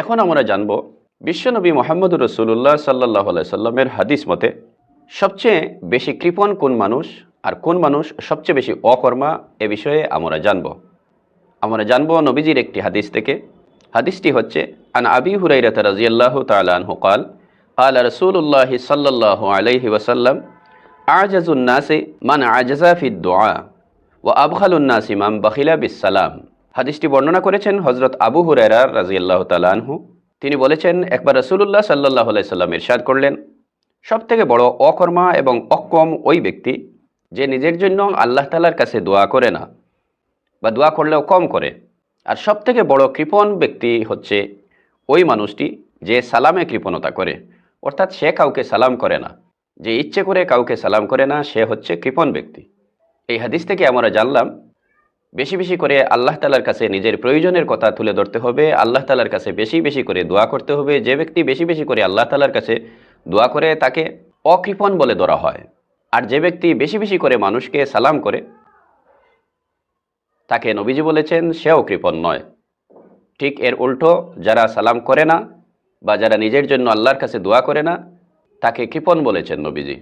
এখন আমরা জানব বিশ্বনবী মুহাম্মদুর রাসূলুল্লাহ সাল্লাল্লাহু আলাইহি সাল্লামের হাদিস মতে সবচেয়ে বেশি কৃপণ কোন মানুষ আর কোন মানুষ সবচেয়ে বেশি অকর্মা এ বিষয়ে আমরা জানব নবীজির একটি হাদিস থেকে। হাদিসটি হচ্ছে আন আবি হুরাইরা রাদিয়াল্লাহু তাআলা আনহু قال قال رسول الله صلى الله عليه وسلم أعجز الناس من عجز في الدعاء وأبخل الناس من بخل بالسلام। হাদিসটি বর্ণনা করেছেন হযরত আবু হুরায়রা রাদিয়াল্লাহু তাআলা আনহু। তিনি বলেছেন, একবার রাসূলুল্লাহ সাল্লাল্লাহু আলাইহি সাল্লাম ইরশাদ করলেন, সবথেকে বড় অকর্মা এবং অক্ষম ওই ব্যক্তি যে নিজের জন্য আল্লাহ তাআলার কাছে দোয়া করে না বা দোয়া করলেও কম করে। আর সবথেকে বড় কৃপণ ব্যক্তি হচ্ছে ওই মানুষটি যে সালামে কৃপণতা করে, অর্থাৎ সে কাউকে সালাম করে না, যে ইচ্ছে করে কাউকে সালাম করে না, সে হচ্ছে কৃপণ ব্যক্তি। এই হাদিস থেকে আমরা জানলাম বেশি বেশি করে আল্লাহ তাআলার কাছে নিজের প্রয়োজনের কথা তুলে ধরতে হবে, আল্লাহ তাআলার কাছে বেশি বেশি করে দোয়া করতে হবে। যে ব্যক্তি বেশি বেশি করে আল্লাহ তাআলার কাছে দোয়া করে তাকে অকৃপণ বলে ধরা হয়। আর যে ব্যক্তি বেশি বেশি করে মানুষকে সালাম করে তাকে নবীজি বলেছেন সেও কৃপণ নয়। ঠিক এর উল্টো, যারা সালাম করে না বা যারা নিজের জন্য আল্লাহর কাছে দোয়া করে না তাকে কৃপণ বলেছেন নবীজি।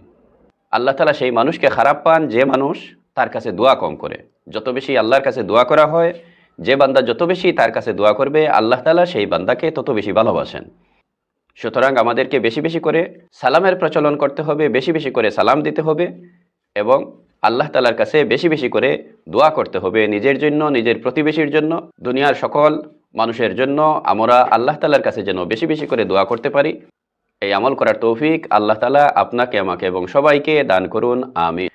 আল্লাহ তাআলা সেই মানুষকে খারাপ পান যে মানুষ তার কাছে দোয়া কম করে। যত বেশি আল্লাহর কাছে দোয়া করা হয়, যে বান্দা যত বেশি তার কাছে দোয়া করবে, আল্লাহ তাআলা সেই বান্দাকে তত বেশি ভালোবাসেন। সুতরাং আমাদেরকে বেশি বেশি করে সালামের প্রচলন করতে হবে, বেশি বেশি করে সালাম দিতে হবে এবং আল্লাহ তাআলার কাছে বেশি বেশি করে দোয়া করতে হবে, নিজের জন্য, নিজের প্রতিবেশীর জন্য, দুনিয়ার সকল মানুষের জন্য। আমরা আল্লাহ তাআলার কাছে যেন বেশি বেশি করে দোয়া করতে পারি, এই আমল করার তৌফিক আল্লাহ তাআলা আপনাকে, আমাকে এবং সবাইকে দান করুন। আমিন।